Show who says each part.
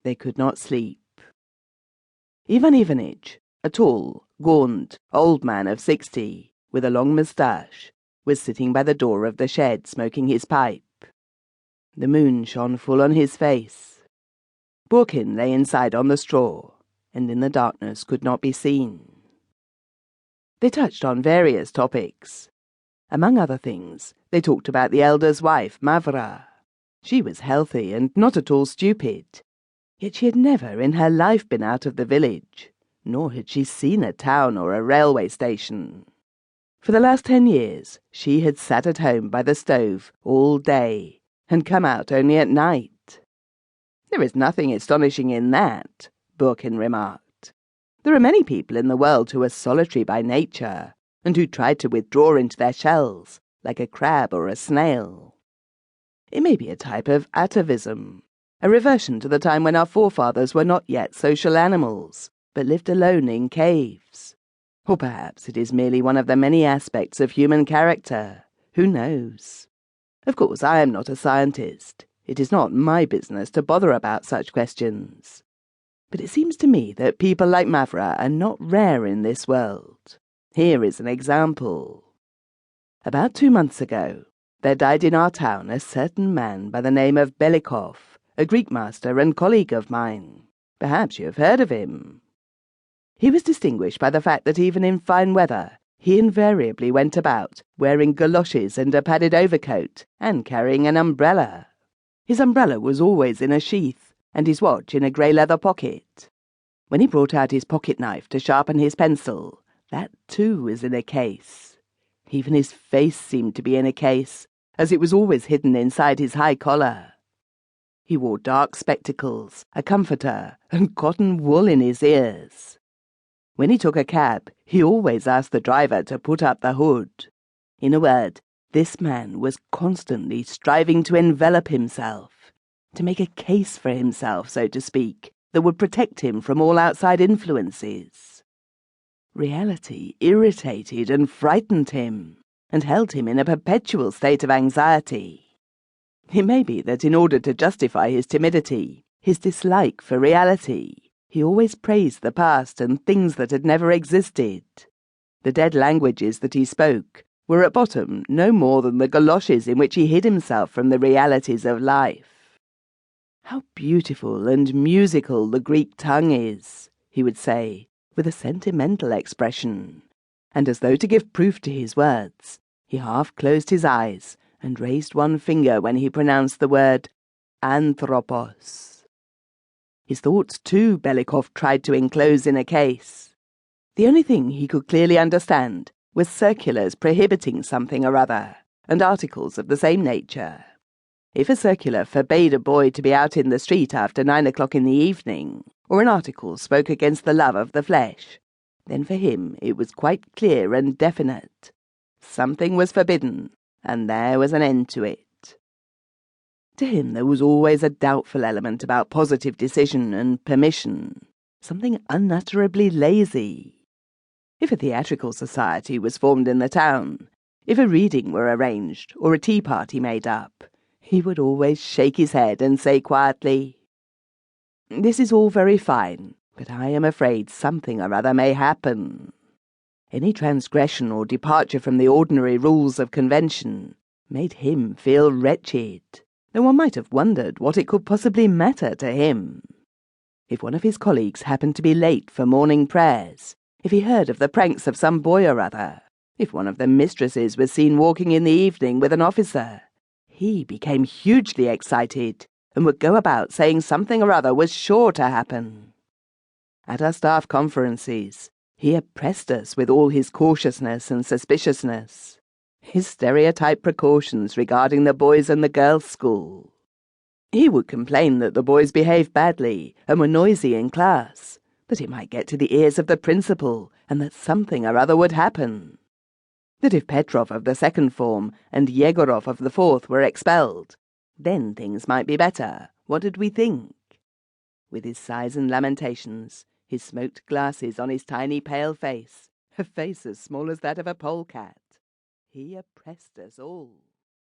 Speaker 1: They could not sleep. Ivan Ivanitch, a tall, gaunt, old man of 60, with a long moustache, was sitting by the door of the shed smoking his pipe. The moon shone full on his face. Borkin lay inside on the straw, and in the darkness could not be seen. They touched on various topics. Among other things, they talked about the elder's wife, Mavra. She was healthy and not at all stupid, yet she had never in her life been out of the village, nor had she seen a town or a railway station. For the last 10 years, she had sat at home by the stove all day and come out only at night. There is nothing astonishing in that, Borkin remarked. There are many people in the world who are solitary by nature, and who try to withdraw into their shells, like a crab or a snail. It may be a type of atavism, a reversion to the time when our forefathers were not yet social animals, but lived alone in caves. Or perhaps it is merely one of the many aspects of human character. Who knows? Of course, I am not a scientist. It is not my business to bother about such questions. But it seems to me that people like Mavra are not rare in this world. Here is an example. About 2 months ago, there died in our town a certain man by the name of Belikov, a Greek master and colleague of mine. Perhaps you have heard of him. He was distinguished by the fact that even in fine weather, he invariably went about wearing galoshes and a padded overcoat and carrying an umbrella. His umbrella was always in a sheath, and his watch in a grey leather pocket. When he brought out his pocket-knife to sharpen his pencil, that too was in a case. Even his face seemed to be in a case, as it was always hidden inside his high collar. He wore dark spectacles, a comforter, and cotton wool in his ears. When he took a cab, he always asked the driver to put up the hood. In a word, this man was constantly striving to envelop himself, to make a case for himself, so to speak, that would protect him from all outside influences. Reality irritated and frightened him, and held him in a perpetual state of anxiety. It may be that in order to justify his timidity, his dislike for reality, he always praised the past and things that had never existed. The dead languages that he spoke were at bottom no more than the galoshes in which he hid himself from the realities of life. "How beautiful and musical the Greek tongue is," he would say, with a sentimental expression, and as though to give proof to his words, he half closed his eyes and raised one finger when he pronounced the word anthropos. His thoughts, too, Belikov tried to enclose in a case. The only thing he could clearly understand was circulars prohibiting something or other, and articles of the same nature. If a circular forbade a boy to be out in the street after 9 o'clock in the evening, or an article spoke against the love of the flesh, then for him it was quite clear and definite. Something was forbidden, and there was an end to it. To him there was always a doubtful element about positive decision and permission, something unutterably lazy. If a theatrical society was formed in the town, if a reading were arranged or a tea party made up, he would always shake his head and say quietly, "This is all very fine, but I am afraid something or other may happen." Any transgression or departure from the ordinary rules of convention made him feel wretched, though one might have wondered what it could possibly matter to him. If one of his colleagues happened to be late for morning prayers, if he heard of the pranks of some boy or other, if one of the mistresses was seen walking in the evening with an officer, he became hugely excited and would go about saying something or other was sure to happen. At our staff conferences, he oppressed us with all his cautiousness and suspiciousness, his stereotyped precautions regarding the boys' and the girls' school. He would complain that the boys behaved badly and were noisy in class, that it might get to the ears of the principal, and that something or other would happen. That if Petrov of the 2nd form and Yegorov of the 4th were expelled, then things might be better. What did we think? With his sighs and lamentations, his smoked glasses on his tiny pale face, a face as small as that of a polecat, he oppressed us all.